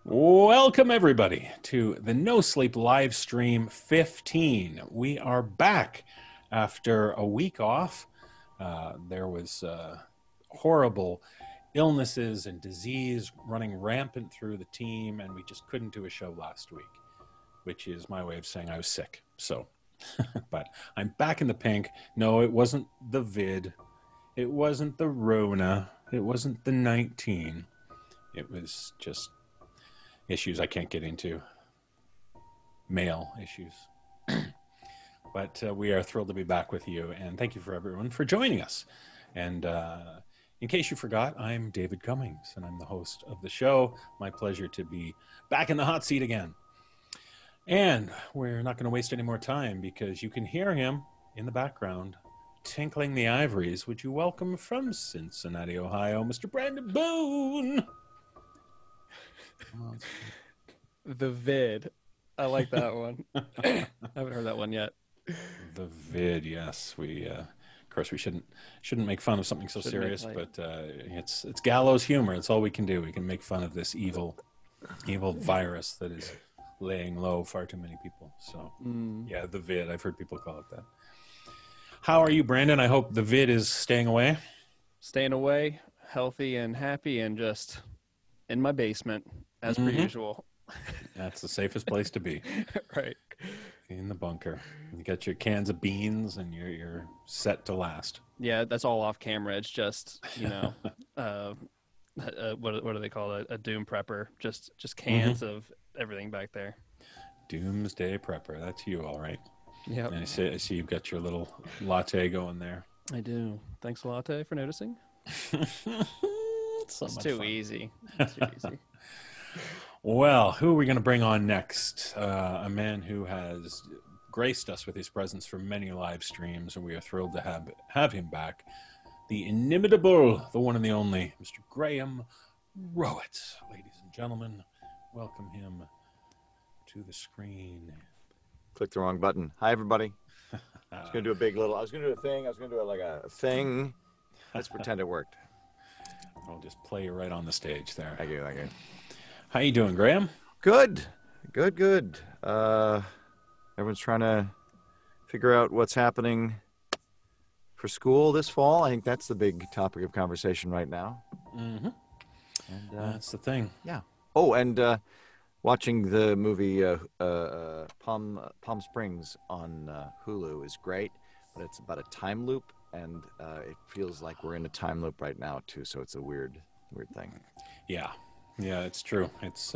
Welcome, everybody, to the No Sleep live stream 15. We are back after a week off. There was horrible illnesses and disease running rampant through the team, and we just couldn't do a show last week, which is my way of saying I was sick. So, but I'm back in the pink. No, it wasn't the vid. It wasn't the Rona. It wasn't the 19. It was just issues I can't get into. Male issues. But we are thrilled to be back with you, and thank you for everyone for joining us. And in case you forgot, I'm David Cummings, and I'm the host of the show. My pleasure to be back in the hot seat again. And we're not going to waste any more time because you can hear him in the background tinkling the ivories. Would you welcome from Cincinnati, Ohio, Mr. Brandon Boone? The vid. I like that one. I haven't heard that one yet. The vid, yes. We of course we shouldn't make fun of something so serious, but it's gallows humor. It's all we can do. We can make fun of this evil virus that is laying low far too many people. So yeah, the vid. I've heard people call it that. How are you, Brandon? I hope the vid is staying away. Staying away, healthy and happy, and just in my basement as per usual. That's the safest place to be. Right. In the bunker. You got your cans of beans and you're set to last. Yeah, that's all off camera. It's just, what do they call it? A doom prepper. Just cans of everything back there. Doomsday prepper. That's you, all right. Yeah. And I see you've got your little latte going there. I do. Thanks, Latte, for noticing. It's too easy. It's too easy. Well, who are we going to bring on next? A man who has graced us with his presence for many live streams, and we are thrilled to have him back. The inimitable, the one and the only, Mr. Graham Rowat. Ladies and gentlemen, welcome him to the screen. Click the wrong button. Hi, everybody. I was going to do a big little, I was going to do a thing. I was going to do a thing. Let's pretend it worked. I'll just play you right on the stage there. Thank you. How you doing, Graham? Good. Everyone's trying to figure out what's happening for school this fall. I think that's the big topic of conversation right now. Mm-hmm. And that's the thing. Yeah. Oh, and watching the movie Palm Springs on Hulu is great, but it's about a time loop, and it feels like we're in a time loop right now too. So it's a weird thing. Yeah, it's true. It's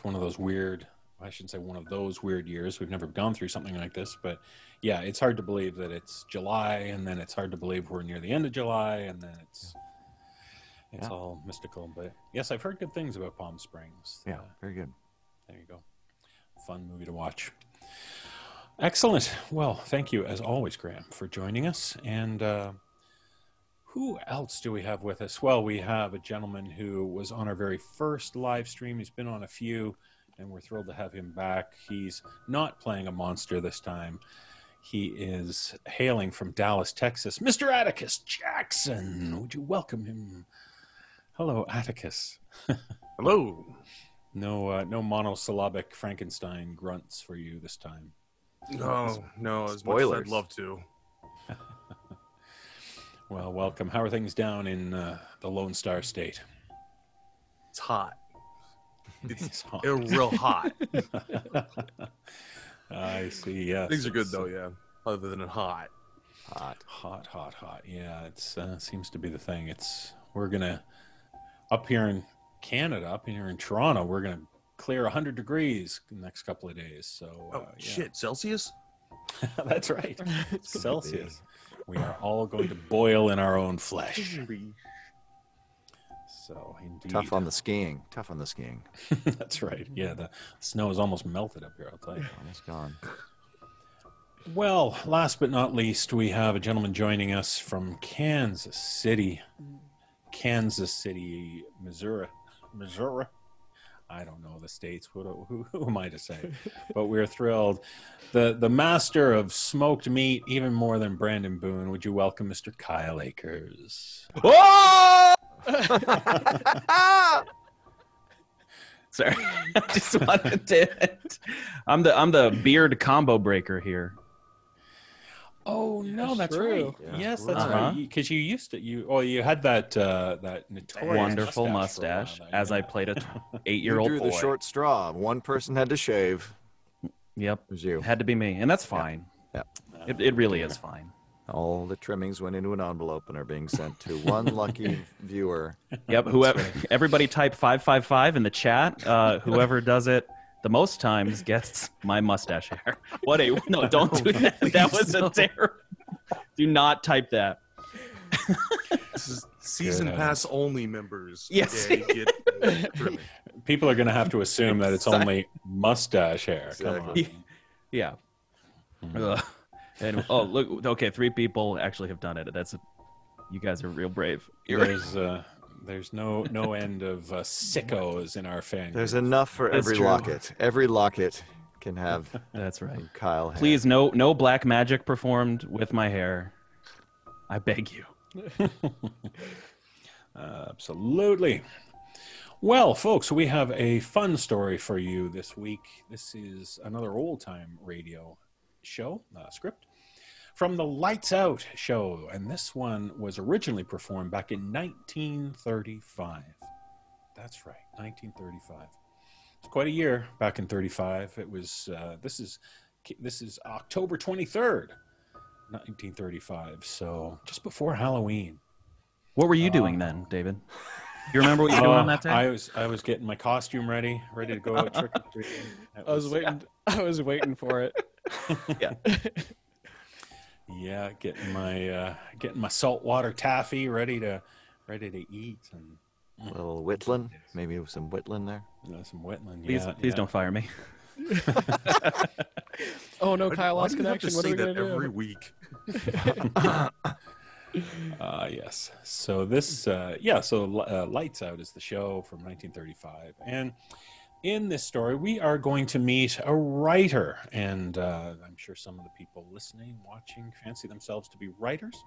one of those weird. I shouldn't say one of those weird years. We've never gone through something like this, but yeah, it's hard to believe that it's July, and then it's hard to believe we're near the end of July, and then it's all mystical. But yes, I've heard good things about Palm Springs. Yeah, very good. There you go. Fun movie to watch. Excellent. Well, thank you as always, Graham, for joining us. And who else do we have with us? Well, we have a gentleman who was on our very first live stream. He's been on a few, and we're thrilled to have him back. He's not playing a monster this time. He is hailing from Dallas, Texas. Mr. Atticus Jackson. Would you welcome him? Hello, Atticus. Hello. No monosyllabic Frankenstein grunts for you this time. No, as Spoilers. much as I'd love to. Well, welcome. How are things down in the Lone Star State? It's hot. It's hot. It's real hot. I see, yes. Things are good, though, yeah. Other than hot. Hot. Yeah, it seems to be the thing. We're going to, up here in Canada, up here in Toronto, we're going to clear 100 degrees the next couple of days. So, Shit, Celsius? That's right. Celsius. We are all going to boil in our own flesh. So, indeed. Tough on the skiing. That's right. Yeah, the snow is almost melted up here, I'll tell you. Almost gone. Well, last but not least, we have a gentleman joining us from Kansas City, Missouri. I don't know the states. Who am I to say? But we're thrilled. The master of smoked meat, even more than Brandon Boone. Would you welcome Mr. Kyle Akers? Oh! Sorry, I just wanted to. I'm the beard combo breaker here. Oh no, that's true. right. Yeah. Yes, that's Uh-huh. right. Because you used to you had that notorious Wonderful mustache, mustache for a while there, as yeah. I played a You 8-year-old drew boy. the short straw. One person had to shave. Yep, It was you. had to be me, and that's fine. Yeah. It really is fine. All the trimmings went into an envelope and are being sent to one lucky viewer. Yep. Whoever, everybody type 555 in the chat. Whoever does it the most times gets my mustache hair. No, don't do that. That was a terrible. Do not type that. This is season Good. pass only members. Yes. Get trimming. People are going to have to assume that it's only mustache hair. Come on. Exactly. Yeah. Ugh. And look, okay, 3 people actually have done it. You guys are real brave. There's no end of sickos in our fan. There's group. enough for That's every true. locket. Every locket can have That's right. some Kyle hair. Please, no black magic performed with my hair. I beg you. Absolutely. Well, folks, we have a fun story for you this week. This is another old-time radio show script from the Lights Out show, and this one was originally performed back in 1935. That's right, 1935. It's quite a year back in 35. It was this is October 23rd, 1935. So just before Halloween. What were you doing then, David? You remember what you were doing on that day? I was getting my costume ready to go out trick or treating. I was waiting for it. Yeah. Yeah, getting my saltwater taffy ready to eat, and A little Whitland. Maybe with some Whitland there. some Whitland. Please don't fire me. Oh no, Why Kyle do lost you have to connection. What are say we gonna that do? every week? Yes. So this, Lights Out is the show from 1935, and in this story, we are going to meet a writer, and I'm sure some of the people listening, watching, fancy themselves to be writers.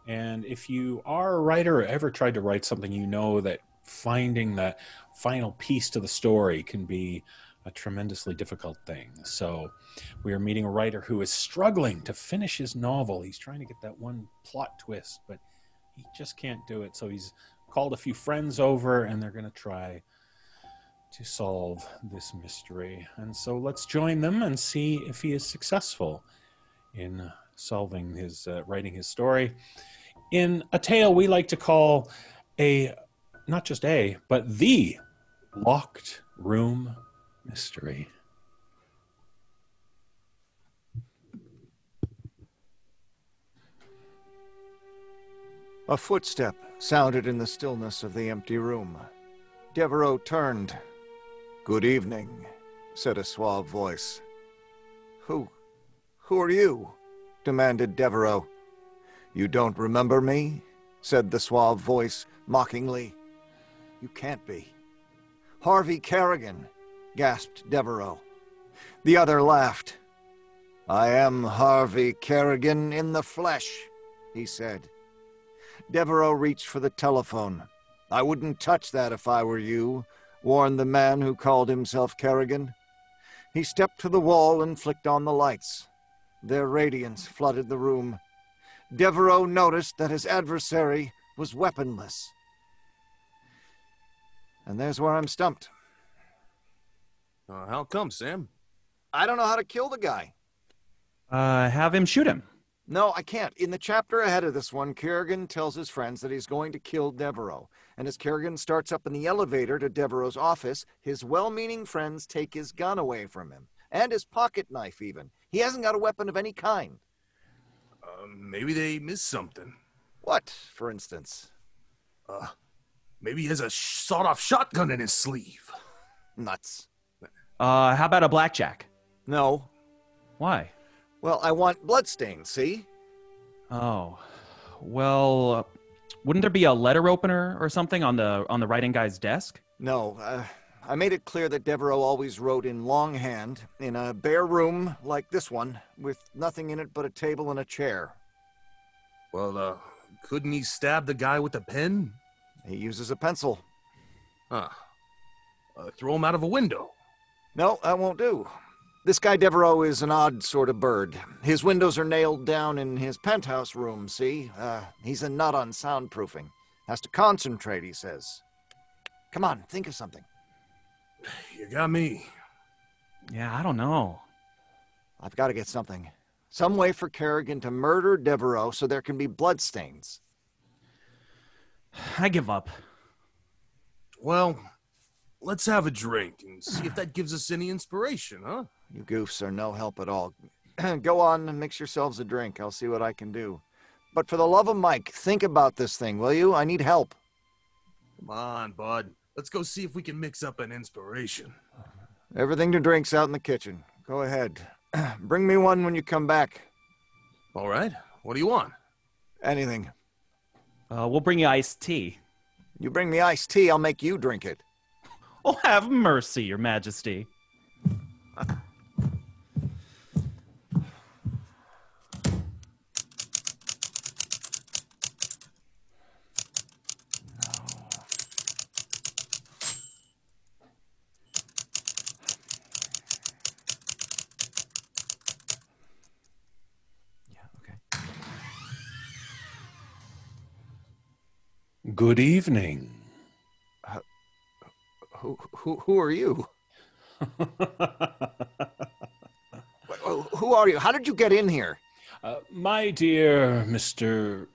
And if you are a writer or ever tried to write something, you know that finding that final piece to the story can be a tremendously difficult thing. So we are meeting a writer who is struggling to finish his novel. He's trying to get that one plot twist, but he just can't do it. So he's called a few friends over, and they're going to try to solve this mystery. And so let's join them and see if he is successful in solving his, writing his story in a tale we like to call not just but the locked room mystery. A footstep sounded in the stillness of the empty room. Devereaux turned. "Good evening," said a suave voice. Who are you?" demanded Devereaux. "You don't remember me?" said the suave voice mockingly. "You can't be." "Harvey Kerrigan," gasped Devereaux. The other laughed. "I am Harvey Kerrigan in the flesh," he said. Devereaux reached for the telephone. "I wouldn't touch that if I were you," warned the man who called himself Kerrigan. He stepped to the wall and flicked on the lights. Their radiance flooded the room. Devereaux noticed that his adversary was weaponless. And there's where I'm stumped. How come, Sam? I don't know how to kill the guy. Have him shoot him. No, I can't. In the chapter ahead of this one, Kerrigan tells his friends that he's going to kill Devereaux. And as Kerrigan starts up in the elevator to Devereaux's office, his well-meaning friends take his gun away from him. And his pocket knife, even. He hasn't got a weapon of any kind. Maybe they missed something. What, for instance? Maybe he has a sawed-off shotgun in his sleeve. Nuts. How about a blackjack? No. Why? Well, I want bloodstains, see? Oh, well, wouldn't there be a letter opener or something on the writing guy's desk? No, I made it clear that Devereaux always wrote in longhand, in a bare room like this one, with nothing in it but a table and a chair. Well, couldn't he stab the guy with a pen? He uses a pencil. Huh. Throw him out of a window. No, that won't do. This guy Devereaux is an odd sort of bird. His windows are nailed down in his penthouse room, see? He's a nut on soundproofing. Has to concentrate, he says. Come on, think of something. You got me. Yeah, I don't know. I've got to get something. Some way for Kerrigan to murder Devereaux so there can be bloodstains. I give up. Well, let's have a drink and see if that gives us any inspiration, huh? You goofs are no help at all. Go on and mix yourselves a drink. I'll see what I can do. But for the love of Mike, think about this thing, will you? I need help. Come on, bud. Let's go see if we can mix up an inspiration. Everything to drink's out in the kitchen. Go ahead. Bring me one when you come back. All right. What do you want? Anything. We'll bring you iced tea. You bring me iced tea, I'll make you drink it. Oh, have mercy, Your Majesty. Good evening. Who are you? Who are you? How did you get in here? My dear Mr.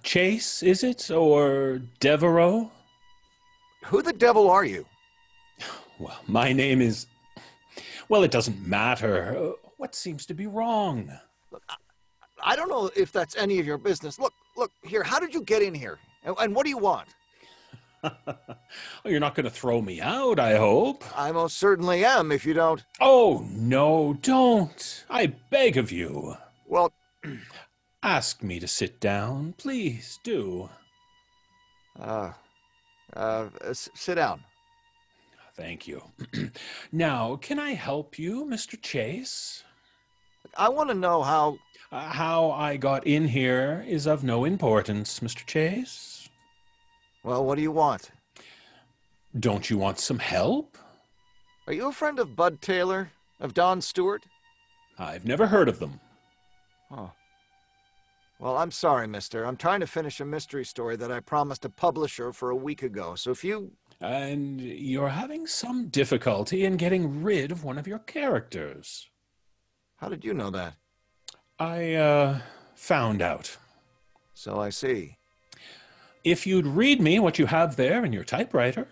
Chase, is it? Or Devereaux? Who the devil are you? Well, my name is... Well, it doesn't matter. What seems to be wrong? I don't know if that's any of your business. Look, here, how did you get in here? And what do you want? You're not going to throw me out, I hope. I most certainly am, if you don't... Oh, no, don't. I beg of you. Well... Ask me to sit down. Please do. Sit down. Thank you. Now, can I help you, Mr. Chase? I want to know how... How I got in here is of no importance, Mr. Chase. Well, what do you want? Don't you want some help? Are you a friend of Bud Taylor? Of Don Stewart? I've never heard of them. Oh. Well, I'm sorry, mister. I'm trying to finish a mystery story that I promised a publisher for a week ago, so if you... And you're having some difficulty in getting rid of one of your characters. How did you know that? I, found out. So I see. If you'd read me what you have there in your typewriter.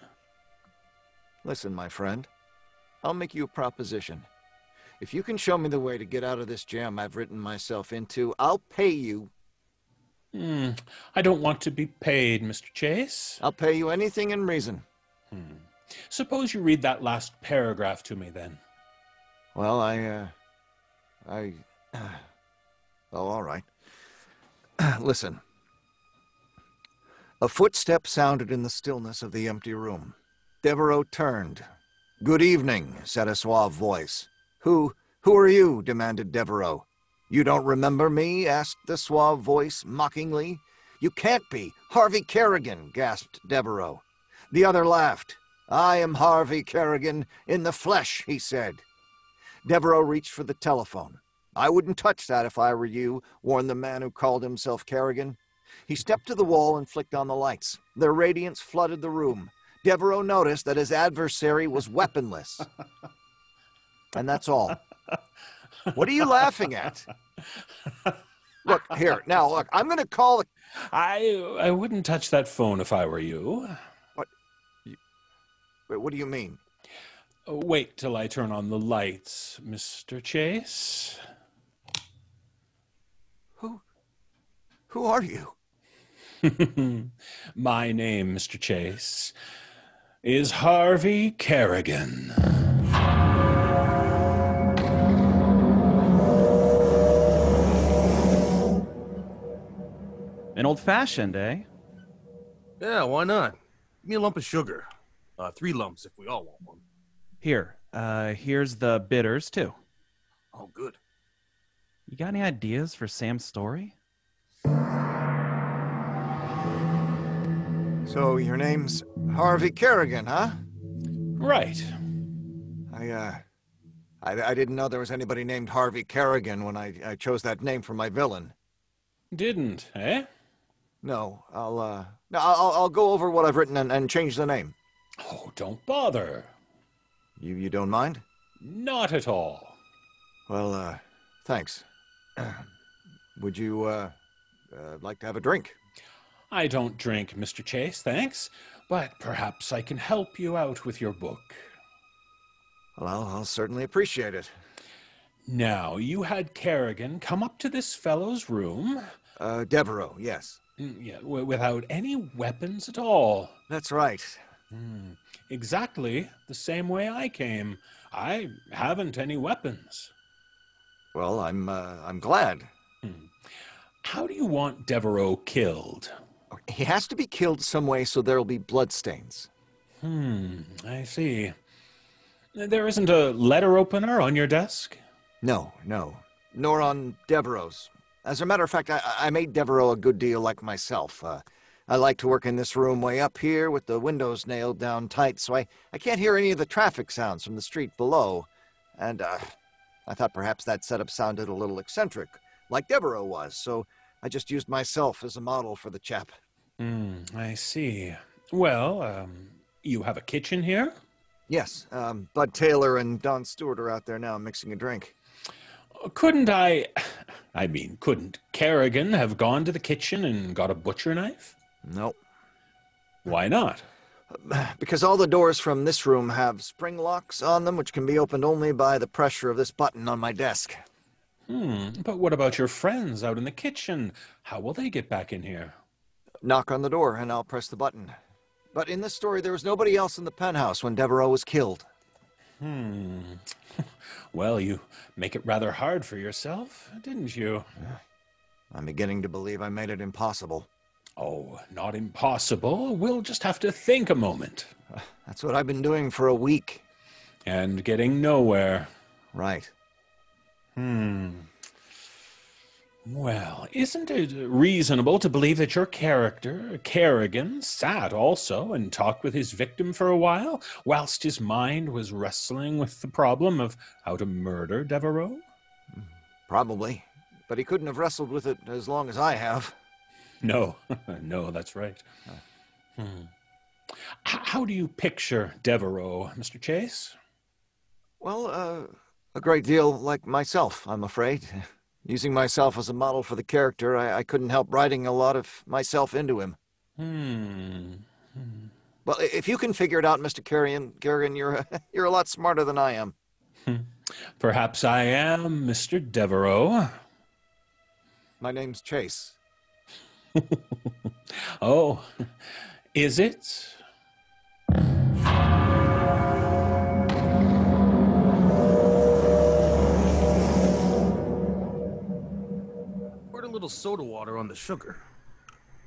Listen, my friend. I'll make you a proposition. If you can show me the way to get out of this jam I've written myself into, I'll pay you. I don't want to be paid, Mr. Chase. I'll pay you anything in reason. Suppose you read that last paragraph to me, then. Well, Oh, all right. Listen. A footstep sounded in the stillness of the empty room. Devereaux turned. "Good evening," said a suave voice. Who are you?" demanded Devereaux. "You don't remember me?" asked the suave voice mockingly. "You can't be. Harvey Kerrigan," gasped Devereaux. The other laughed. "I am Harvey Kerrigan in the flesh," he said. Devereaux reached for the telephone. "I wouldn't touch that if I were you," warned the man who called himself Kerrigan. He stepped to the wall and flicked on the lights. Their radiance flooded the room. Devereaux noticed that his adversary was weaponless. And that's all. What are you laughing at? Look, here, now, look, I'm going to call the... I wouldn't touch that phone if I were you. What do you mean? Wait till I turn on the lights, Mr. Chase. Who are you? My name, Mr. Chase, is Harvey Kerrigan. An old-fashioned, eh? Yeah, why not? Give me a lump of sugar. 3 lumps if we all want one. Here, here's the bitters, too. Oh, good. You got any ideas for Sam's story? So your name's Harvey Kerrigan, huh? Right. I didn't know there was anybody named Harvey Kerrigan when I chose that name for my villain. Didn't, eh? No, I'll go over what I've written and change the name. Oh, don't bother. You don't mind? Not at all. Well, thanks. Would you, like to have a drink? I don't drink, Mr. Chase, thanks, but perhaps I can help you out with your book. Well, I'll certainly appreciate it. Now, you had Kerrigan come up to this fellow's room. Devereaux, yes. Yeah, without any weapons at all. That's right. Exactly the same way I came. I haven't any weapons. Well, I'm glad. How do you want Devereaux killed? He has to be killed some way so there'll be bloodstains. I see. There isn't a letter opener on your desk? No. Nor on Devereaux's. As a matter of fact, I made Devereaux a good deal like myself. I like to work in this room way up here with the windows nailed down tight, so I can't hear any of the traffic sounds from the street below. And I thought perhaps that setup sounded a little eccentric, like Devereaux was, so I just used myself as a model for the chap. I see. Well, you have a kitchen here? Yes, Bud Taylor and Don Stewart are out there now mixing a drink. Couldn't Kerrigan have gone to the kitchen and got a butcher knife? Nope. Why not? Because all the doors from this room have spring locks on them, which can be opened only by the pressure of this button on my desk. But what about your friends out in the kitchen? How will they get back in here? Knock on the door and I'll press the button. But in this story, there was nobody else in the penthouse when Devereaux was killed. Well, you make it rather hard for yourself, didn't you? I'm beginning to believe I made it impossible. Oh, not impossible. We'll just have to think a moment. That's what I've been doing for a week. And getting nowhere. Right. Well, isn't it reasonable to believe that your character, Kerrigan, sat also and talked with his victim for a while, whilst his mind was wrestling with the problem of how to murder Devereaux? Probably. But he couldn't have wrestled with it as long as I have. No, no, that's right. How do you picture Devereaux, Mr. Chase? Well, a great deal like myself, I'm afraid. Using myself as a model for the character, I couldn't help writing a lot of myself into him. Well, if you can figure it out, Mr. Kerrigan, you're a lot smarter than I am. Perhaps I am, Mr. Devereaux. My name's Chase. Oh, is it? Poured a little soda water on the sugar.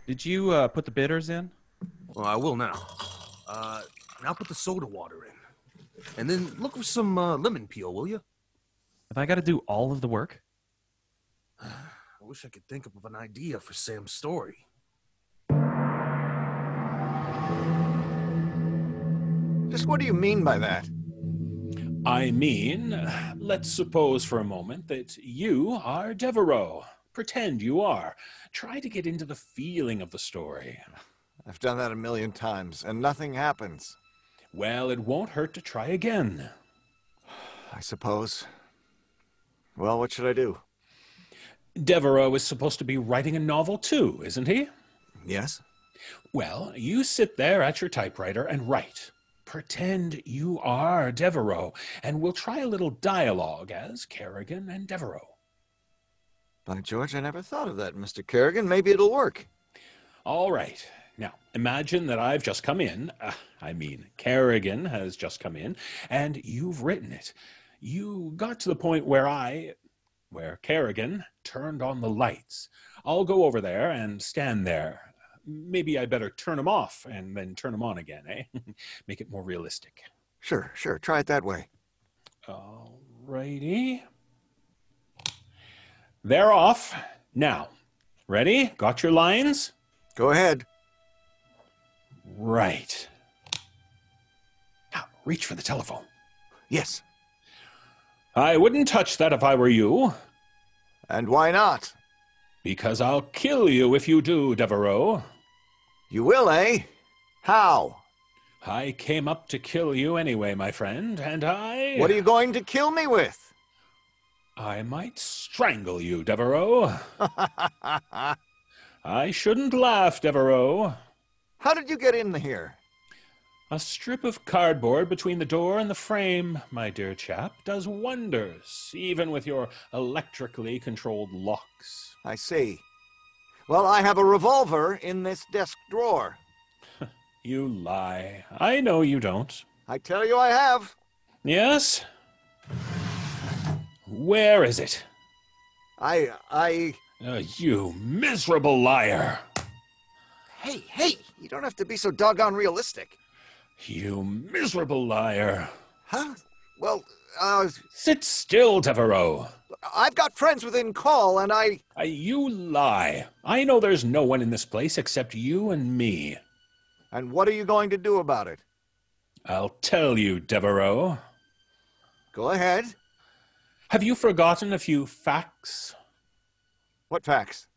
Did you put the bitters in? Well, I will now. Now put the soda water in. And then look for some lemon peel, will you? Have I got to do all of the work? I wish I could think of an idea for Sam's story. Just what do you mean by that? I mean, let's suppose for a moment that you are Devereaux. Pretend you are. Try to get into the feeling of the story. I've done that a million times, and nothing happens. Well, it won't hurt to try again. I suppose. Well, what should I do? Devereaux is supposed to be writing a novel too, isn't he? Yes? Well, you sit there at your typewriter and write. Pretend you are Devereaux, and we'll try a little dialogue as Kerrigan and Devereaux. By George, I never thought of that, Mr. Kerrigan. Maybe it'll work. All right. Now, imagine that I've just come in. Kerrigan has just come in, and you've written it. You got to the point where Kerrigan turned on the lights. I'll go over there and stand there. Maybe I better turn them off and then turn them on again, eh? Make it more realistic. Sure. Try it that way. All righty. They're off. Now, ready? Got your lines? Go ahead. Right. Now, reach for the telephone. Yes. I wouldn't touch that if I were you. And why not? Because I'll kill you if you do, Devereaux. You will, eh? How? I came up to kill you anyway, my friend, and What are you going to kill me with? I might strangle you, Devereaux. I shouldn't laugh, Devereaux. How did you get in here? A strip of cardboard between the door and the frame, my dear chap, does wonders, even with your electrically controlled locks. I see. Well, I have a revolver in this desk drawer. You lie. I know you don't. I tell you I have. Yes? Where is it? You miserable liar. Hey, you don't have to be so doggone realistic. You miserable liar. Huh? Well, Sit still, Devereaux. I've got friends within call, and You lie. I know there's no one in this place except you and me. And what are you going to do about it? I'll tell you, Devereaux. Go ahead. Have you forgotten a few facts? What facts?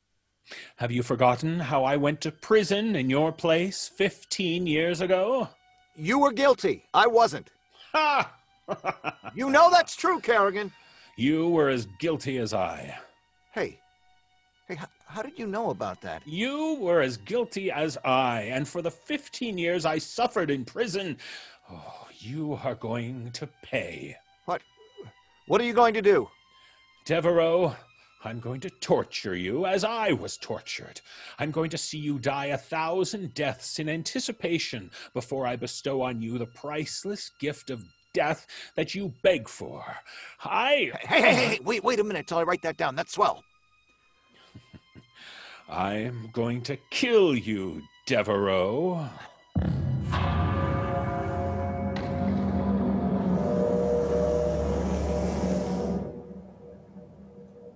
Have you forgotten how I went to prison in your place 15 years ago? You were guilty. I wasn't. Ha! You know that's true, Kerrigan. You were as guilty as I. Hey, how did you know about that? You were as guilty as I, and for the 15 years I suffered in prison, you are going to pay. What are you going to do? Devereaux, I'm going to torture you as I was tortured. I'm going to see you die 1,000 deaths in anticipation before I bestow on you the priceless gift of death that you beg for. Hey, wait a minute till I write that down. That's swell. I'm going to kill you, Devereaux.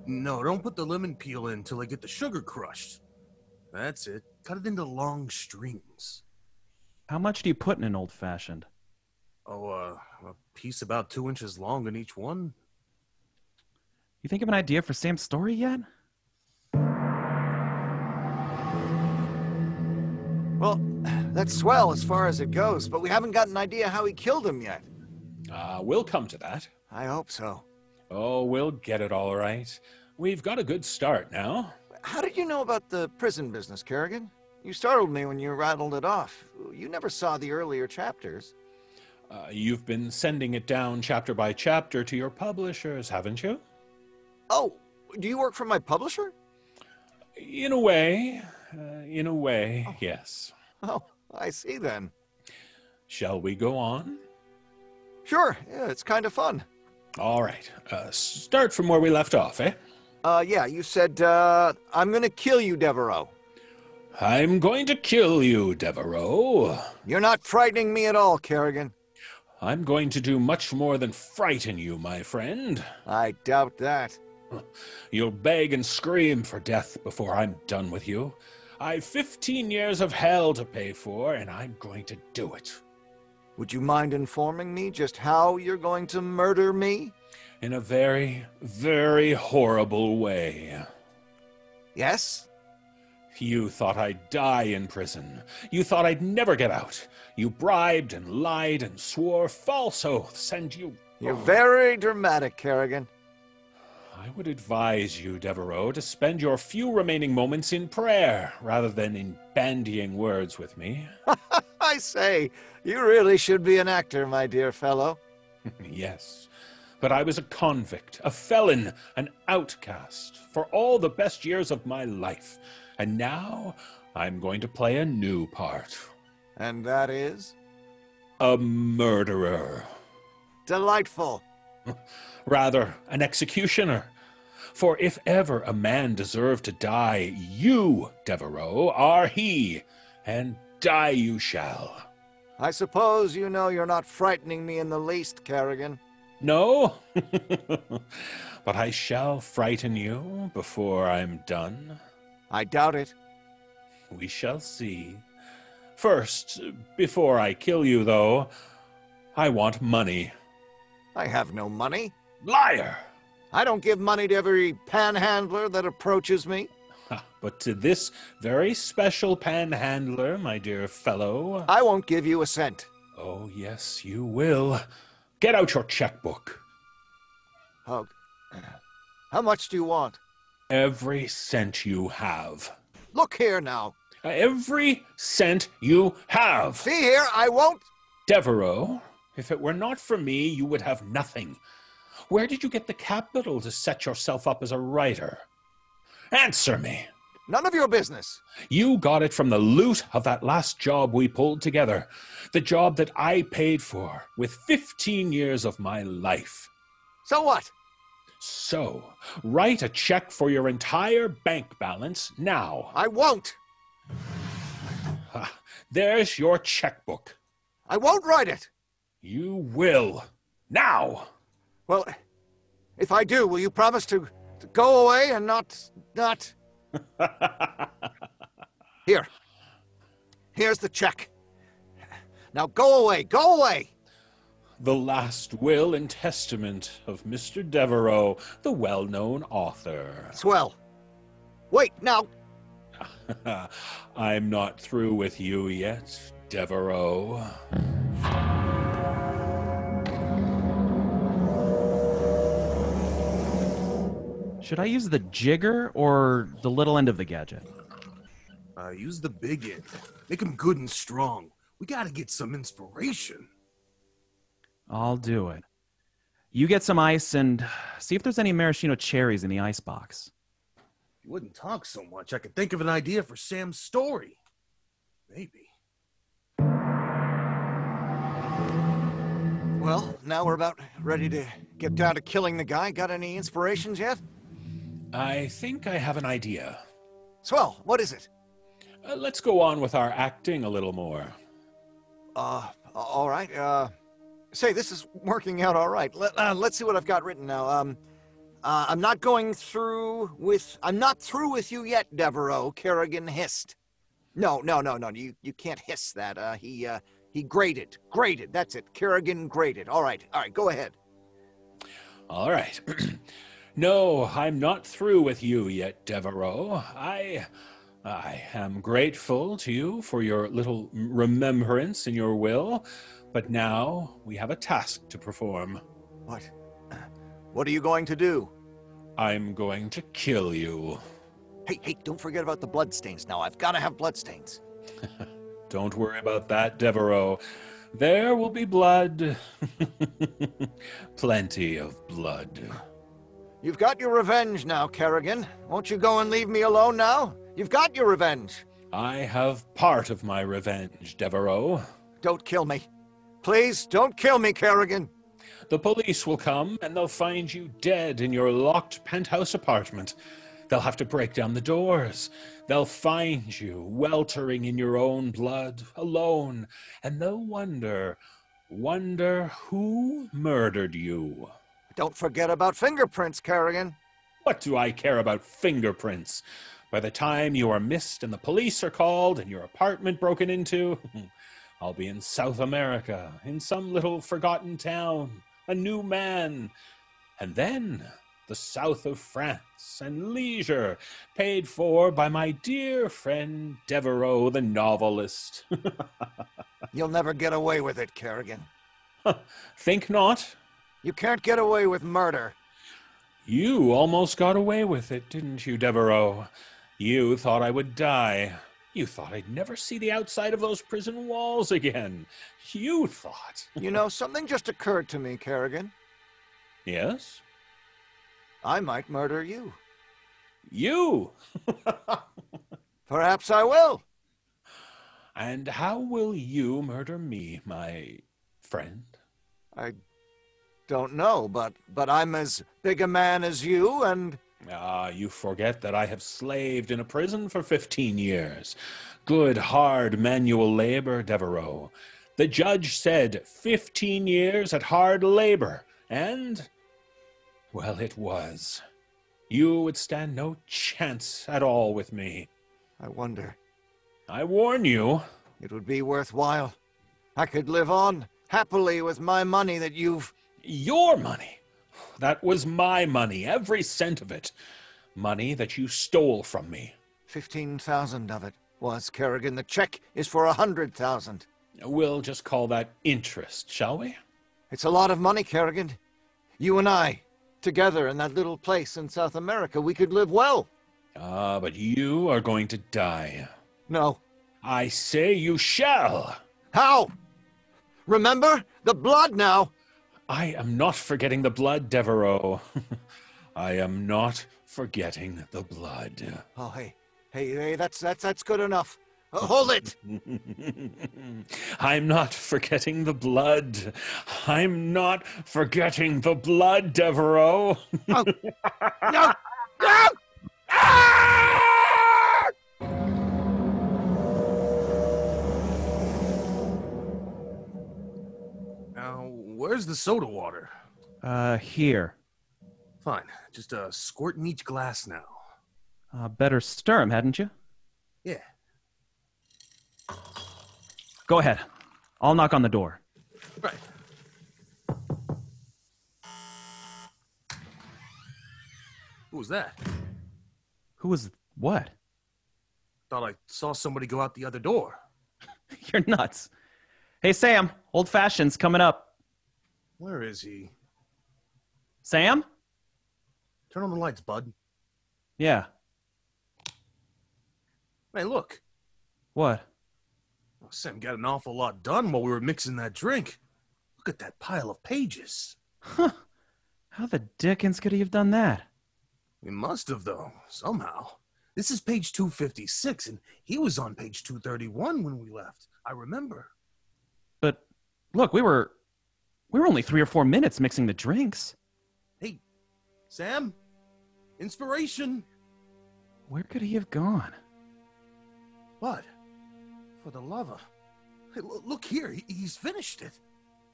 No, don't put the lemon peel in till I get the sugar crushed. That's it. Cut it into long strings. How much do you put in an old-fashioned? A piece about 2 inches long in each one. You think of an idea for Sam's story yet? Well, that's swell as far as it goes, but we haven't got an idea how he killed him yet. We'll come to that. I hope so. Oh, we'll get it all right. We've got a good start now. How did you know about the prison business, Kerrigan? You startled me when you rattled it off. You never saw the earlier chapters. You've been sending it down chapter by chapter to your publishers, haven't you? Oh, do you work for my publisher? In a way, yes. Oh, I see then. Shall we go on? Sure, yeah, it's kind of fun. All right, start from where we left off, eh? Yeah, you said, I'm gonna kill you, Devereaux. I'm going to kill you, Devereaux. You're not frightening me at all, Kerrigan. I'm going to do much more than frighten you, my friend. I doubt that. You'll beg and scream for death before I'm done with you. I've 15 years of hell to pay for, and I'm going to do it. Would you mind informing me just how you're going to murder me? In a very, very horrible way. Yes? You thought I'd die in prison. You thought I'd never get out. You bribed and lied and swore false oaths, and you... You're very dramatic, Kerrigan. I would advise you, Devereaux, to spend your few remaining moments in prayer rather than in bandying words with me. I say, you really should be an actor, my dear fellow. Yes, but I was a convict, a felon, an outcast for all the best years of my life. And now I'm going to play a new part. And that is? A murderer. Delightful. Rather, an executioner. For if ever a man deserved to die, you, Devereaux, are he, and die you shall. I suppose you know you're not frightening me in the least, Kerrigan. No? But I shall frighten you before I'm done. I doubt it. We shall see. First, before I kill you, though, I want money. I have no money. Liar! I don't give money to every panhandler that approaches me. But to this very special panhandler, my dear fellow... I won't give you a cent. Oh, yes, you will. Get out your checkbook. How much do you want? Every cent you have. Look here now. Every cent you have. See here, I won't. Devereaux, if it were not for me, you would have nothing. Where did you get the capital to set yourself up as a writer? Answer me. None of your business. You got it from the loot of that last job we pulled together. The job that I paid for with 15 years of my life. So what? So, write a check for your entire bank balance now. I won't. There's your checkbook. I won't write it. You will. Now. Well, if I do, will you promise to go away and not... Here. Here's the check. Now go away. Go away. The last will and testament of Mr. Devereaux, the well-known author. Swell. Wait, now. I'm not through with you yet, Devereaux. Should I use the jigger or the little end of the gadget? Use the big end. Make him good and strong. We gotta get some inspiration. I'll do it. You get some ice and see if there's any maraschino cherries in the ice box. If you wouldn't talk so much, I could think of an idea for Sam's story. Maybe. Well, now we're about ready to get down to killing the guy. Got any inspirations yet? I think I have an idea. Swell. What is it? Let's go on with our acting a little more. All right. Say, this is working out all right. Let's see what I've got written now. I'm not through with you yet, Devereaux, Kerrigan hissed. No. You can't hiss that. He grated. That's it. Kerrigan grated. All right. Go ahead. All right. No, I'm not through with you yet, Devereaux. I am grateful to you for your little remembrance in your will, but now we have a task to perform. What? What are you going to do? I'm going to kill you. Hey, don't forget about the bloodstains now. I've got to have bloodstains. Don't worry about that, Devereaux. There will be blood. Plenty of blood. You've got your revenge now, Kerrigan. Won't you go and leave me alone now? You've got your revenge. I have part of my revenge, Devereaux. Don't kill me. Please, don't kill me, Kerrigan. The police will come, and they'll find you dead in your locked penthouse apartment. They'll have to break down the doors. They'll find you weltering in your own blood, alone, and they'll wonder who murdered you. Don't forget about fingerprints, Kerrigan. What do I care about fingerprints? By the time you are missed and the police are called and your apartment broken into, I'll be in South America, in some little forgotten town, a new man. And then the south of France and leisure, paid for by my dear friend Devereaux, the novelist. You'll never get away with it, Kerrigan. Think not. You can't get away with murder. You almost got away with it, didn't you, Devereaux? You thought I would die. You thought I'd never see the outside of those prison walls again. You thought. You know, something just occurred to me, Kerrigan. Yes? I might murder you. You? Perhaps I will. And how will you murder me, my friend? I don't know, but I'm as big a man as you, and... You forget that I have slaved in a prison for 15 years. Good, hard manual labor, Devereaux. The judge said 15 years at hard labor, and... well, it was. You would stand no chance at all with me. I wonder. I warn you. It would be worthwhile. I could live on, happily with my money that you've... Your money. That was my money, every cent of it. Money that you stole from me. 15,000 of it was, Kerrigan. The check is for 100,000. We'll just call that interest, shall we? It's a lot of money, Kerrigan. You and I, together in that little place in South America, we could live well. But you are going to die. No. I say you shall. How? Remember? The blood now. I am not forgetting the blood, Devereaux. I am not forgetting the blood. Oh, hey, that's good enough. Hold it! I'm not forgetting the blood. I'm not forgetting the blood, Devereaux. Oh. No! No! Ah! Now, where's the soda water? Here. Fine. Just a squirt in each glass now. Better stir 'em, hadn't you? Yeah. Go ahead. I'll knock on the door. Right. Who was that? Who was what? Thought I saw somebody go out the other door. You're nuts. Hey, Sam, Old Fashioned's coming up. Where is he? Sam? Turn on the lights, bud. Yeah. Hey, look. What? Oh, Sam got an awful lot done while we were mixing that drink. Look at that pile of pages. Huh. How the dickens could he have done that? We must have, though, somehow. This is page 256, and he was on page 231 when we left. I remember. But look, we were only 3 or 4 minutes mixing the drinks. Hey, Sam? Inspiration. Where could he have gone? What? For the love of... Hey, look here. He's finished it.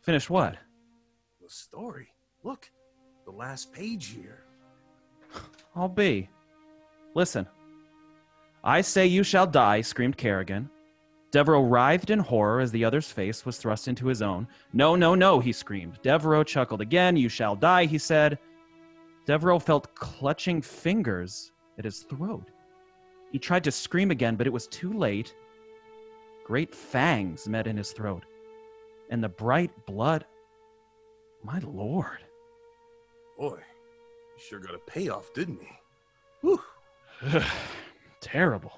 Finished what? The story. Look. The last page here. I'll be. Listen. I say you shall die, screamed Kerrigan. Devereaux writhed in horror as the other's face was thrust into his own. No, no, no, he screamed. Devereaux chuckled again. You shall die, he said. Devereaux felt clutching fingers at his throat. He tried to scream again, but it was too late. Great fangs met in his throat, and the bright blood... My lord. Boy, he sure got a payoff, didn't he? Whew. Terrible.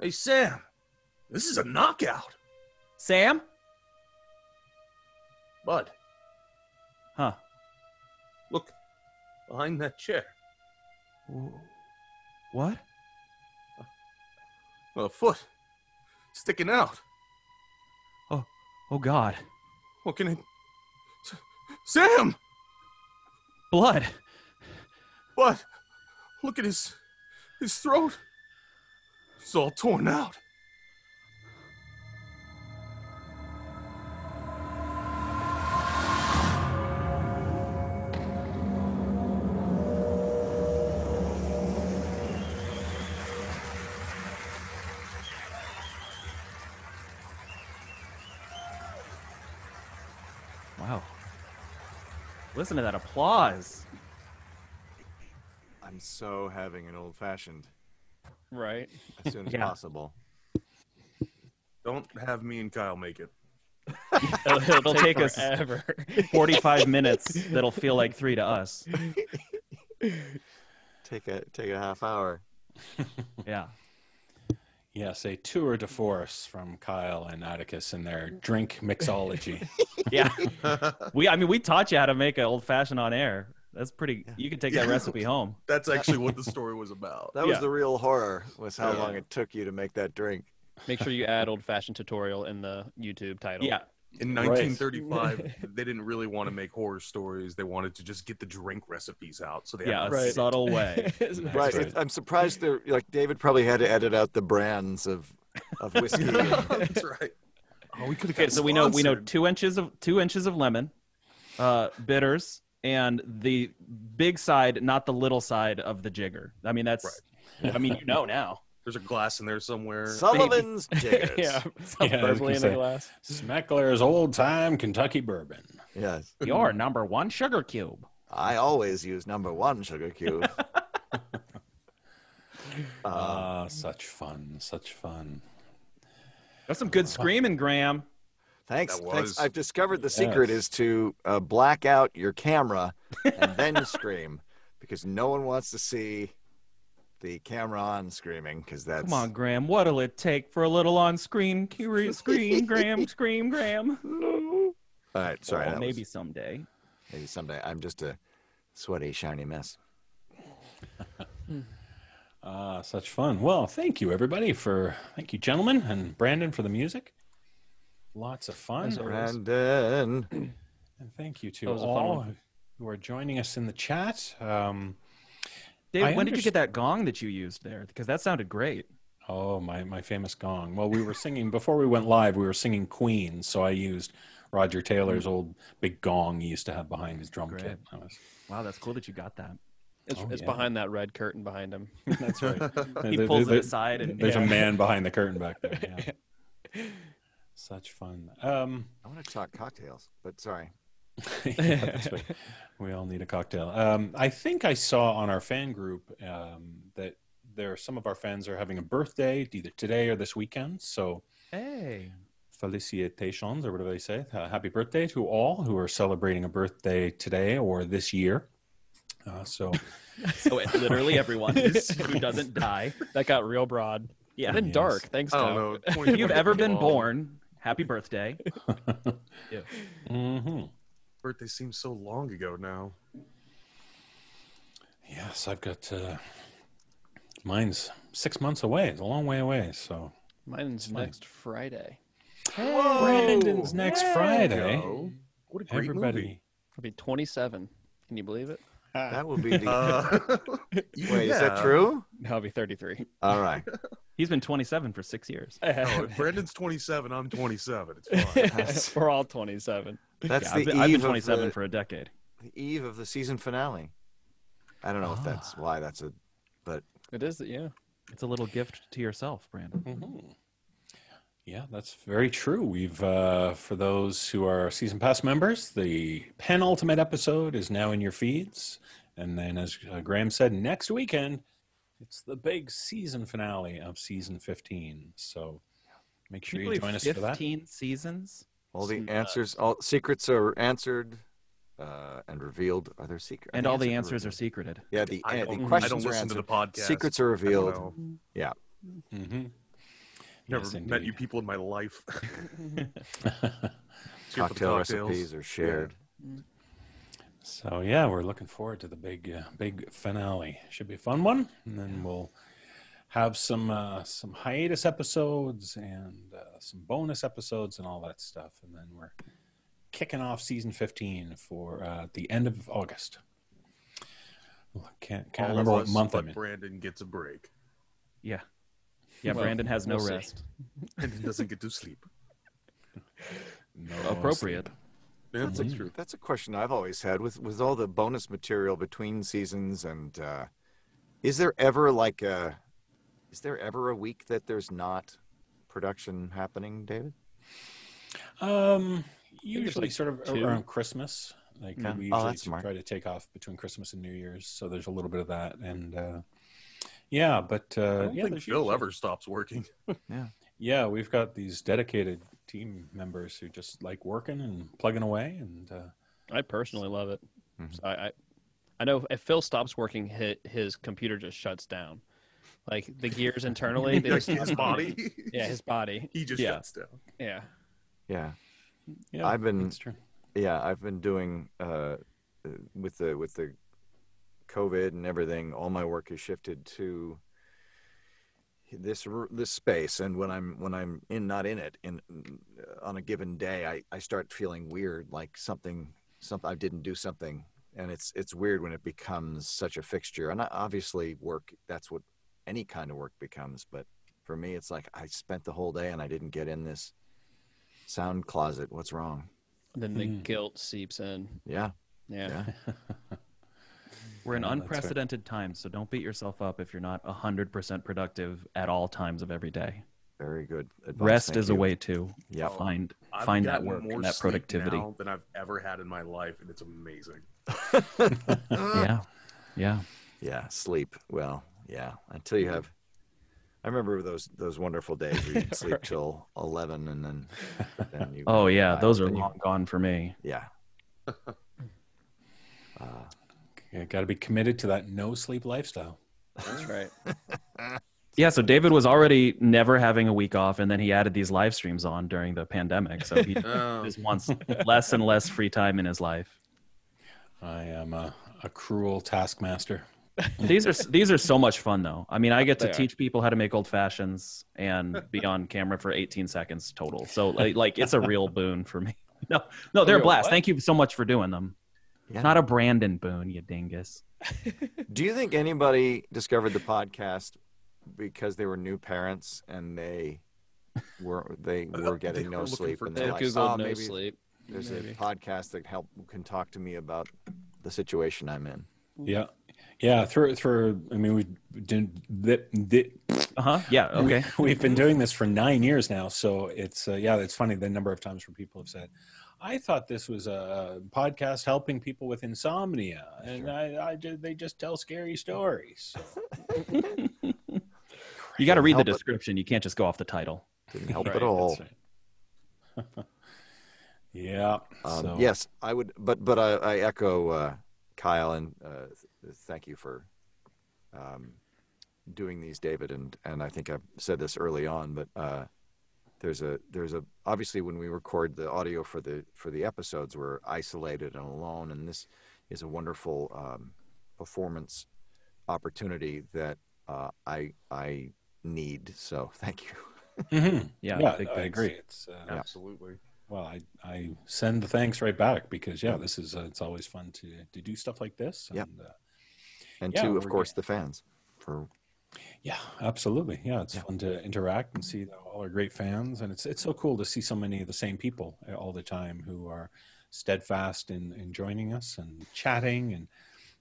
Hey, Sam. This is a knockout. Sam? Bud, Huh. look. Behind that chair. What? A foot. Sticking out. Oh, God. What can it... Sam! Blood. What? Look at his throat. It's all torn out. Wow. Listen to that applause. I'm so having an old-fashioned Right. as soon as Yeah. possible. Don't have me and Kyle make it. It'll take us forever. 45 minutes that'll feel like 3 to us. Take a half hour. Yeah. Yes, a tour de force from Kyle and Atticus in their drink mixology. Yeah. We taught you how to make an old fashioned on air. That's pretty. You can take that recipe home. That's actually what the story was about. That was Yeah. the real horror, was how Yeah. long it took you to make that drink. Make sure you add old fashioned tutorial in the YouTube title. Yeah. In Right. 1935, they didn't really want to make horror stories. They wanted to just get the drink recipes out. So they Yeah. had A Right. subtle way. Right. right. I'm surprised they're like David probably had to edit out the brands of whiskey. That's right. Oh, we could have. Okay, so we know 2 inches of lemon, bitters, and the big side, not the little side of the jigger. I mean that's. Right. I mean now. There's a glass in there somewhere. Sullivan's Jiggers. Yeah, Yeah, I was bubbly gonna in say. a glass. Smeckler's old time Kentucky bourbon. Yes. Your number one sugar cube. I always use number 1 sugar cube. Such fun, such fun. That's some good screaming, Graham. Thanks. That Thanks. was- I've discovered the secret Yes. is to black out your camera and then scream, because no one wants to see the camera on screaming, because that's... Come on, Graham. What'll it take for a little on-screen scream, Graham? Scream, Graham. All right, sorry. Well, that maybe was- someday. maybe someday. I'm just a sweaty, shiny mess. Such fun. Well, thank you, everybody, thank you, gentlemen, and Brandon for the music. Lots of fun. As always. Brandon. And thank you to That was a fun all one. who are joining us in the chat. Dave, when did you get that gong that you used there? Because that sounded great. Oh, my famous gong. Well, we were singing, before we went live, we were singing Queen, so I used Roger Taylor's old big gong he used to have behind his drum Great. kit. That was, Wow, that's cool that you got that. It's, Oh, it's yeah. behind that red curtain behind him. that's right. He pulls it aside and There's Yeah. a man behind the curtain back there. Yeah. Such fun. I want to talk cocktails, but sorry. Yeah, that's right. We all need a cocktail. I think I saw on our fan group that some of our fans are having a birthday either today or this weekend. So hey. felicitations, or whatever they say. Happy birthday to all who are celebrating a birthday today or this year. So So literally everyone who doesn't die. That got real broad. Yeah. And then Yes. dark. Thanks, I Kyle. don't know. If you've ever been 20 born, happy birthday. Yeah. hmm Birthday seems so long ago now. yes, I've got mine's 6 months away. It's a long way away. So Mine's fine. next Friday. Brandon's next Friday. Go. What a great Everybody. movie. I'll be 27. Can you believe it? That will be the... Wait, is that yeah. true? No, I'll be 33. All right. He's been 27 for 6 years. Oh, if Brandon's 27. I'm 27. It's fine. We're all 27. That's Yeah, the I've been eve 27 of the, for a decade. the eve of the season finale. I don't know if that's why that's a... But It is, yeah. It's a little gift to yourself, Brandon. Mhm. Yeah, that's very true. We've, for those who are season pass members, the penultimate episode is now in your feeds. And then, as Graham said, next weekend, it's the big season finale of season 15. So make sure you join us for that. 15 seasons? all the answers, all secrets are answered and revealed. Are there secrets? And all the answers are secreted. Yeah, the I the don't questions are listen to answered. the podcast. Secrets are I don't revealed. know. Yeah. Mm-hmm. Never Yes, met you indeed. people in my life. Cheer for the Cocktail cocktails. recipes are shared. So yeah, we're looking forward to the big finale. Should be a fun one, and then we'll have some hiatus episodes and some bonus episodes and all that stuff, and then we're kicking off season 15 for the end of August. Can't All remember of what us, month but I'm in. Brandon gets a break. Yeah. Yeah, Well, Brandon has no we'll see. rest. And he doesn't get to sleep. No Appropriate. Yeah, That's that's a, true. that's a question I've always had with all the bonus material between seasons. And is there ever a week that there's not production happening, David? Usually like sort of 2. around Christmas. Like Yeah. we Oh, usually that's smart. try to take off between Christmas and New Year's, so there's a little bit of that. And yeah, but I don't yeah, think there's Phil usually- ever stops working. Yeah, we've got these dedicated team members who just like working and plugging away, and I personally love it. Mhm. So I know if Phil stops working, his computer just shuts down. Like the gears internally, they just His stop body. running. Yeah, his body. He just Yeah. shuts down. Yeah. Yeah. yeah, I've been- that's true. Yeah, I've been doing with the COVID and everything. All my work is shifted to this space, and when I'm not in it on a given day, I start feeling weird, like something I didn't do something, and it's weird when it becomes such a fixture. And obviously, work, that's what any kind of work becomes. But for me, it's like I spent the whole day and I didn't get in this sound closet. What's wrong? And then the guilt seeps in. Yeah. Yeah. We're in Yeah, that's right. unprecedented times, so don't beat yourself up if you're not 100% productive at all times of every day. Very good advice. Rest Thank is you. a way to Yep. find I've that gotten work more and that sleep productivity. now than I've ever had in my life, and it's amazing. Yeah. Yeah, sleep. Well, yeah. Until you have, I remember those wonderful days where you'd sleep till 11, and then you. Oh yeah, those are then you- long gone for me. Yeah. You got to be committed to that no sleep lifestyle. That's right. Yeah, so David was already never having a week off, and then he added these live streams on during the pandemic. So he just wants less and less free time in his life. I am a cruel taskmaster. These are so much fun, though. I mean, I get to They are. teach people how to make old fashions and be on camera for 18 seconds total. So like it's a real boon for me. No, they're a real blast. what? Thank you so much for doing them. Yeah. Not a Brandon boon, you dingus. Do you think anybody discovered the podcast because they were new parents and they were getting no were looking sleep, for and They they're like, Googled oh, no maybe sleep. there's maybe. a podcast that can talk to me about the situation I'm in. Yeah. Through. I mean, we did. Yeah. Okay. We've been doing this for 9 years now, so it's it's funny the number of times where people have said, "I thought this was a podcast helping people with insomnia," and they just tell scary stories. So. You got to read the Help it. description. You can't just go off the title. Didn't help Right, at all. That's right. Yeah. So. Yes, I would, but I echo Kyle, and thank you for doing these, David. And I think I've said this early on, but there's a obviously when we record the audio for the episodes, we're isolated and alone, and this is a wonderful performance opportunity that I need. So thank you. Mm-hmm. Yeah, big I thanks. agree. It's Absolutely. well, I send the thanks right back because this is it's always fun to do stuff like this. And, Yep. And Yeah, to, of we're course, the fans for yeah, absolutely. Yeah, it's fun to interact and see all our great fans, and it's so cool to see so many of the same people all the time who are steadfast in joining us and chatting and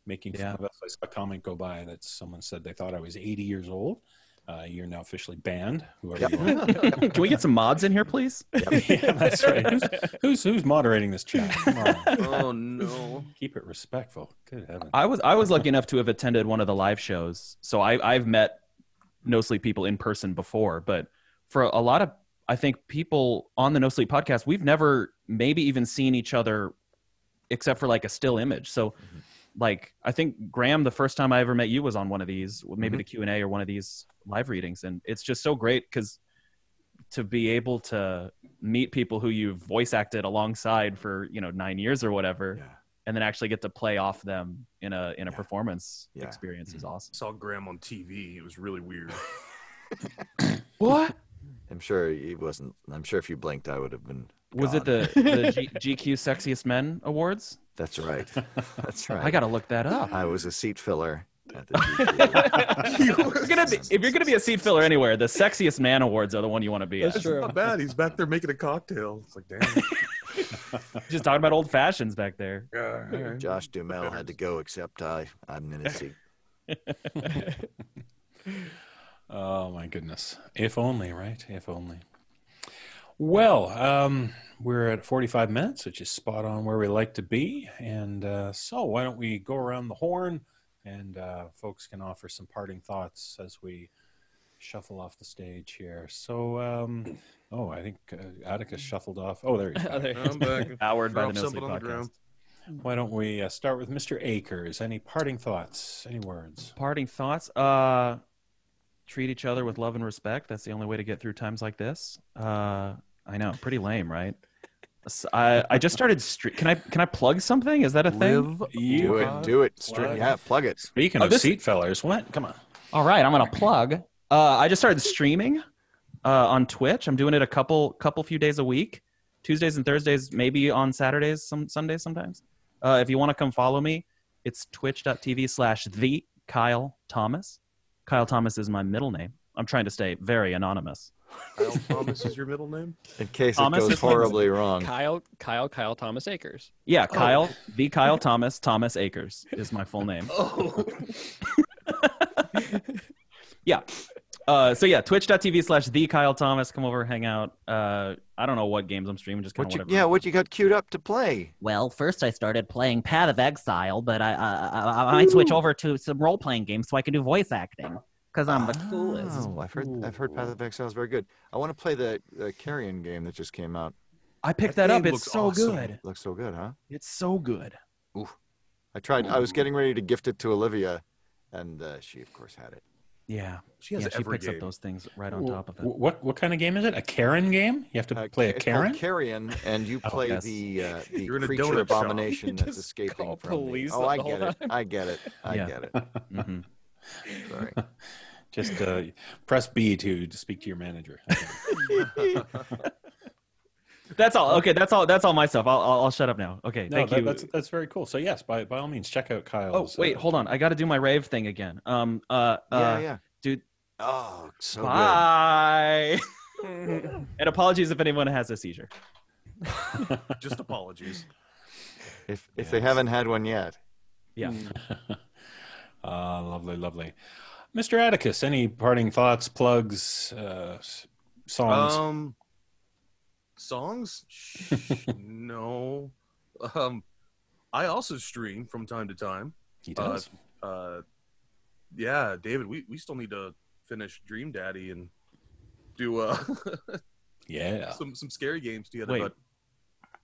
making fun of us. I saw a comment go by that someone said they thought I was 80 years old. You're now officially banned, whoever you are. Can we get some mods in here, please? Yeah, that's right. Who's moderating this chat? Come on. Oh no. Keep it respectful. Good heavens. I was lucky enough to have attended one of the live shows, so I've met No Sleep people in person before. But for a lot of, I think, people on the No Sleep podcast, we've never maybe even seen each other except for like a still image. So like, I think Graham, the first time I ever met you was on one of these, maybe the Q&A or one of these live readings. And it's just so great because to be able to meet people who you've voice acted alongside for, 9 years or whatever, and then actually get to play off them in a performance experience is awesome. Saw Graham on TV. It was really weird. What? I'm sure he wasn't. I'm sure if you blinked, I would have been. Was it gone. the GQ Sexiest Men Awards? That's right. That's right. I got to look that up. I was a seat filler at the GQ. If you're gonna be a seat filler anywhere, the Sexiest Man Awards are the one you want to be at. It's not bad. He's back there making a cocktail. It's like, damn. Just talking about old fashions back there. All right. Josh Duhamel had to go, except I'm in his seat. Oh my goodness. If only, right? If only. Well, we're at 45 minutes, which is spot on where we like to be. And so why don't we go around the horn and folks can offer some parting thoughts as we shuffle off the stage here. So, I think Atticus shuffled off. Oh, there he is. I'm back. Powered by the Drop No something Sleep on the Podcast. ground. Why don't we start with Mr. Akers? Any parting thoughts? Any words? Parting thoughts. Treat each other with love and respect. That's the only way to get through times like this. I know, pretty lame, right? I just started. Can I plug something? Is that a thing? Do it. Plug it. Speaking of seat fellers, what? Come on. All right, I'm gonna plug. I just started streaming on Twitch. I'm doing it a couple few days a week, Tuesdays and Thursdays, maybe on Saturdays, some Sundays sometimes. If you want to come follow me, it's twitch.tv/the Kyle Thomas. Kyle Thomas is my middle name. I'm trying to stay very anonymous. Kyle Thomas is your middle name? In case Thomas it goes is my horribly wrong. Kyle Thomas Akers. Yeah, Kyle, the Kyle Thomas Akers is my full name. Oh. Yeah. So yeah, twitch.tv/the Kyle Thomas. Come over, hang out. I don't know what games I'm streaming, just kind of whatever. What you got queued up to play? Well, first I started playing Path of Exile, but I might switch over to some role-playing games so I can do voice acting because I'm the coolest. Oh, I've heard Path of Exile is very good. I want to play the Carrion game that just came out. I picked that up. game It's looks so awesome. good. Looks so good, huh? It's so good. I tried. I was getting ready to gift it to Olivia, and she of course had it. Yeah. She has She every picks game. up those things right on top of it. What kind of game is it? A Karen game? You have to play a It's Karen? called Carrion, and you play yes. the You're in a creature donut shop. abomination that's Just escaping call from the... police Oh, the I whole get it. time. I get it. I Yeah. get it. Mhm. Sorry. Just press B to speak to your manager. That's all. Okay, that's all my stuff. I'll shut up now. Okay, No, thank you. that's very cool. So yes, by all means, check out Oh, Kyle's. wait, hold on. I got to do my rave thing again. Yeah. Dude, Oh, so bye. And apologies if anyone has a seizure. Just apologies. good. If they haven't had one yet. Yeah. Lovely. Mr. Atticus, any parting thoughts, plugs, songs? Songs? No. I also stream from time to time. He does. Yeah, David, we still need to finish Dream Daddy and do Yeah. some scary games together.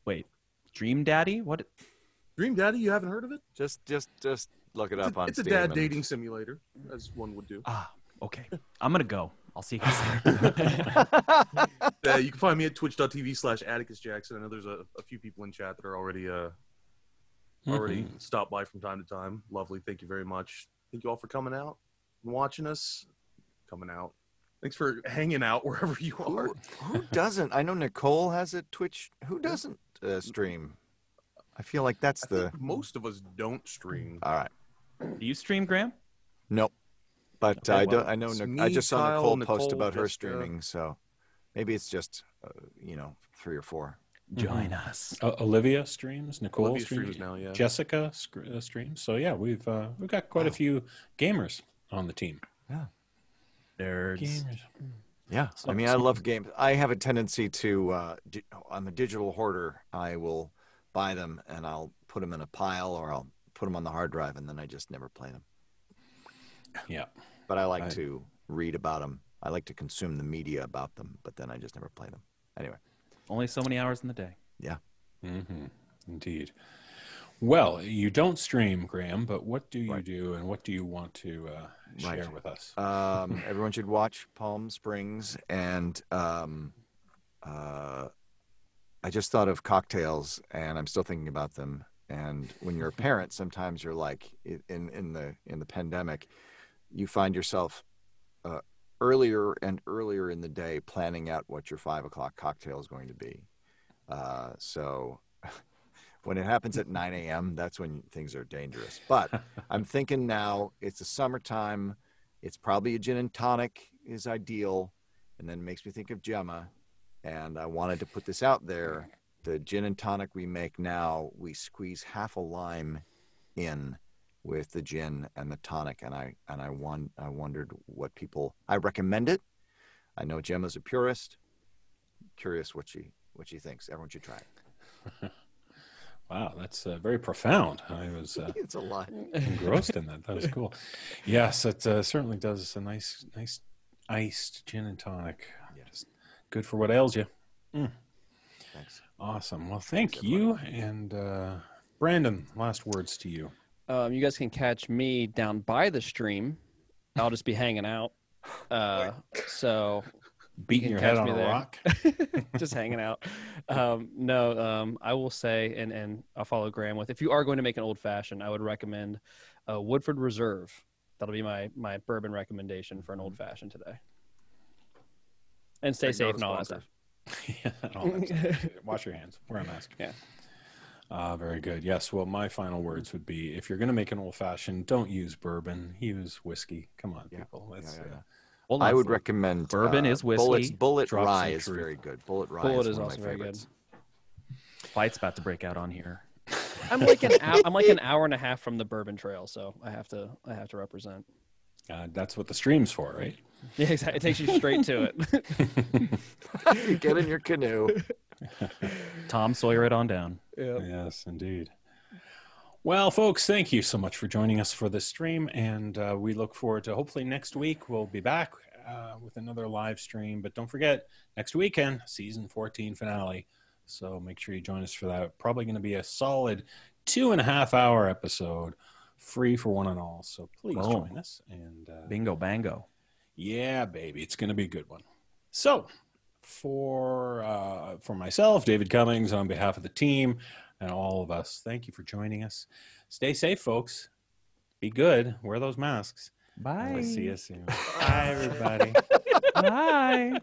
Wait. Dream Daddy? What? Dream Daddy, you haven't heard of it? Just look it up on It's a Steam dad and- dating simulator, as one would do. Ah, okay. I'm going to go. I'll see you guys later. You can find me at twitch.tv/Atticus Jackson. I know there's a few people in chat that are already stopped by from time to time. Lovely. Thank you very much. Thank you all for coming out and watching us. Coming out. Thanks for hanging out wherever you are. Who doesn't? I know Nicole has a Twitch. Who doesn't stream? I feel like that's I the... think most of us don't stream. All right. Do you stream, Graham? Nope. But Okay, I well, don't. I know. it's I just saw me, Nicole post Nicole, about her Jessica. streaming, so maybe it's just 3 or 4. Join us. Olivia streams. Nicole Olivia streams. streams now, yeah. Jessica streams. So yeah, we've got quite a few gamers on the team. Nerds. Gamers. Yeah, I mean, I love games. I have a tendency to. I'm a digital hoarder. I will buy them and I'll put them in a pile, or I'll put them on the hard drive, and then I just never play them. Yeah. But I like to read about them. I like to consume the media about them, but then I just never play them. Anyway. Only so many hours in the day. Yeah. Mm-hmm. Indeed. Well, you don't stream, Graham, but what do you do, and what do you want to share with us? Everyone should watch Palm Springs, and I just thought of cocktails, and I'm still thinking about them. And when you're a parent, sometimes you're like, in the pandemic, you find yourself earlier and earlier in the day planning out what your 5 o'clock cocktail is going to be. So when it happens at 9 a.m., that's when things are dangerous. But I'm thinking now it's the summertime. It's probably a gin and tonic is ideal. And then it makes me think of Gemma. And I wanted to put this out there. The gin and tonic we make now, we squeeze half a lime in with the gin and the tonic. And I wondered what people, I recommend it. I know Gemma's a purist. Curious what she thinks. Everyone should try it. Wow, that's very profound. I was It's a lot. engrossed in that. That was cool. Yes, it certainly does a nice iced gin and tonic. Just good for what ails you. Thanks. Awesome. Well, thank you. And Brandon, last words to you. You guys can catch me down by the stream. I'll just be hanging out. So Beating your head catch on me a there. rock. just hanging out. I will say, and I'll follow Graham with, if you are going to make an old fashioned, I would recommend Woodford Reserve. That'll be my bourbon recommendation for an old fashioned today. And stay safe and all that stuff. Yeah, all that stuff. Wash your hands. Wear a mask. Yeah. Very good. Yes. Well, my final words would be: if you're going to make an old fashioned, don't use bourbon. Use whiskey. Come on, people. Let's. Hold on. I would recommend Bourbon is whiskey. Bullet Drops Rye of is truth. very good. Bullet Rye Bullet is is one also of my very good. favorites. Fight's about to break out on here. I'm like an hour and a half from the Bourbon Trail, so I have to represent. That's what the stream's for, right? Yeah, exactly. It takes you straight to it. You get in your canoe. Tom Sawyer it on down. Yes, indeed. Well, folks, thank you so much for joining us for this stream, and we look forward to hopefully next week we'll be back with another live stream. But don't forget, next weekend, season 14 finale. So make sure you join us for that. Probably going to be a solid 2.5-hour episode, free for one and all. So please join us. And Bingo bango. yeah, baby, it's going to be a good one. So for myself, David Cummings, on behalf of the team and all of us, thank you for joining us. Stay safe, folks. Be good. Wear those masks. Bye. And we'll see you soon. Bye, everybody. Bye.